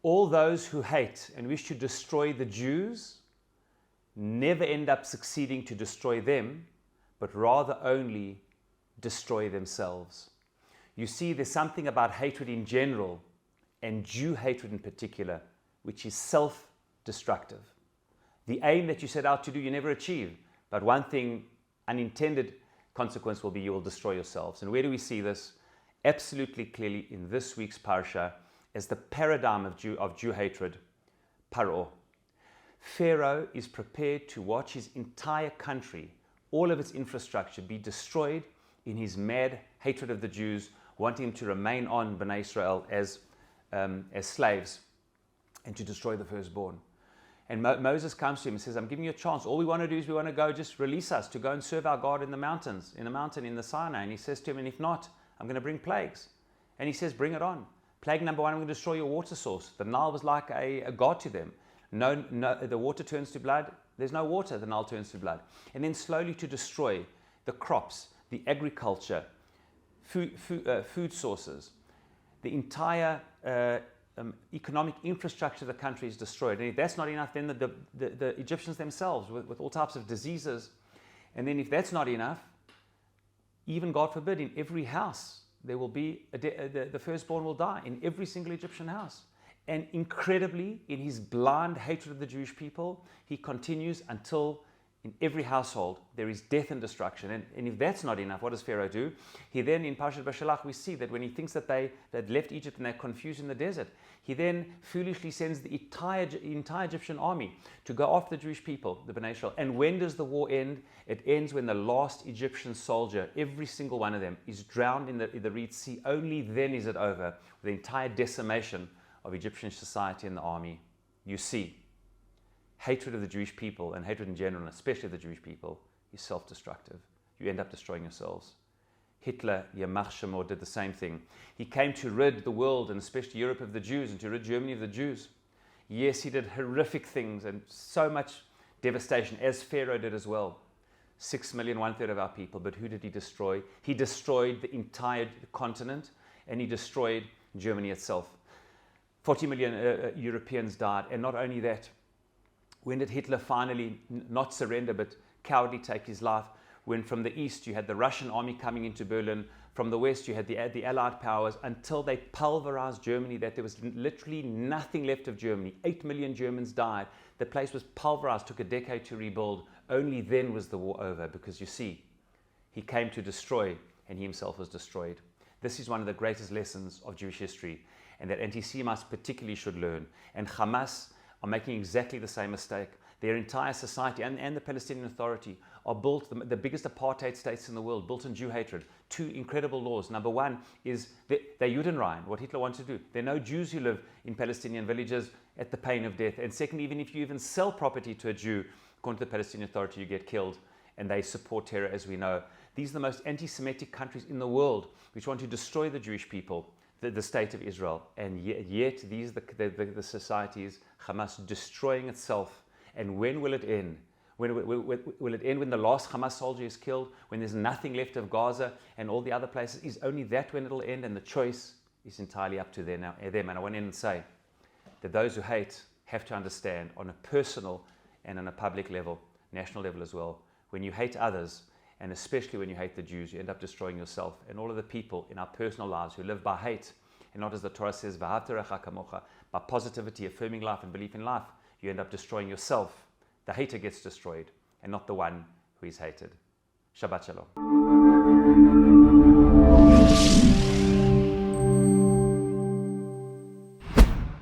All those who hate and wish to destroy the Jews never end up succeeding to destroy them, but rather only destroy themselves. You see, there's something about hatred in general and Jew hatred in particular, which is self-destructive. The aim that you set out to do, you never achieve. But one thing, unintended consequence will be you will destroy yourselves. And where do we see this? Absolutely clearly in this week's parasha as the paradigm of Jew hatred, Pharaoh. Pharaoh is prepared to watch his entire country, all of its infrastructure, be destroyed in his mad hatred of the Jews, wanting him to remain on Bnei Israel as slaves and to destroy the firstborn. And Moses comes to him and says, I'm giving you a chance. All we want to do is we want to go, just release us to go and serve our God in the mountains, in the Sinai. And he says to him, and if not, I'm going to bring plagues. And he says, bring it on. Plague number one, I'm going to destroy your water source. The Nile was like a god to them. No, the water turns to blood. There's no water, the Nile turns to blood. And then slowly to destroy the crops, the agriculture, food sources, the entire economic infrastructure of the country is destroyed. And if that's not enough, then the Egyptians themselves with all types of diseases. And then if that's not enough, even God forbid, in every house there will be the firstborn will die in every single Egyptian house. And incredibly, in his blind hatred of the Jewish people, he continues until in every household there is death and destruction. And if that's not enough, what does Pharaoh do? He then, in Parashat Bashalach, we see that when he thinks that they'd left Egypt and they're confused in the desert, he then foolishly sends the entire Egyptian army to go after the Jewish people, the Bnei Israel. And when does the war end? It ends when the last Egyptian soldier, every single one of them, is drowned in the Red Sea. Only then is it over, with the entire decimation of Egyptian society and the army. You see, hatred of the Jewish people and hatred in general, and especially of the Jewish people, is self-destructive. You end up destroying yourselves. Hitler, Yamach Shemor, did the same thing. He came to rid the world, and especially Europe, of the Jews, and to rid Germany of the Jews. Yes, he did horrific things and so much devastation, as Pharaoh did as well. 6 million, 1/3 of our people. But who did he destroy? He destroyed the entire continent, and he destroyed Germany itself. 40 million Europeans died. And not only that, when did Hitler finally not surrender but cowardly take his life? When from the east you had the Russian army coming into Berlin, from the west you had the Allied powers, until they pulverized Germany, that there was literally nothing left of Germany. 8 million Germans died. The place was pulverized, took a decade to rebuild. Only then was the war over, because you see, he came to destroy and he himself was destroyed. This is one of the greatest lessons of Jewish history, and that anti-Semites particularly should learn. And Hamas are making exactly the same mistake. Their entire society and the Palestinian Authority are built, the biggest apartheid states in the world, built on Jew hatred. Two incredible laws. Number one is the Judenrein, what Hitler wanted to do. There are no Jews who live in Palestinian villages at the pain of death. And second, even if you even sell property to a Jew, according to the Palestinian Authority, you get killed. And they support terror, as we know. These are the most anti-Semitic countries in the world, which want to destroy the Jewish people, the state of Israel. And yet these are the societies, Hamas destroying itself. And when will it end? Will it end when the last Hamas soldier is killed? When there's nothing left of Gaza and all the other places? Is only that when it'll end? And the choice is entirely up to them. And I want to end and say that those who hate have to understand on a personal and on a public level, national level as well, when you hate others, and especially when you hate the Jews, you end up destroying yourself and all of the people in our personal lives who live by hate, and not as the Torah says, by positivity, affirming life and belief in life. You end up destroying yourself. The hater gets destroyed, and not the one who is hated. Shabbat Shalom.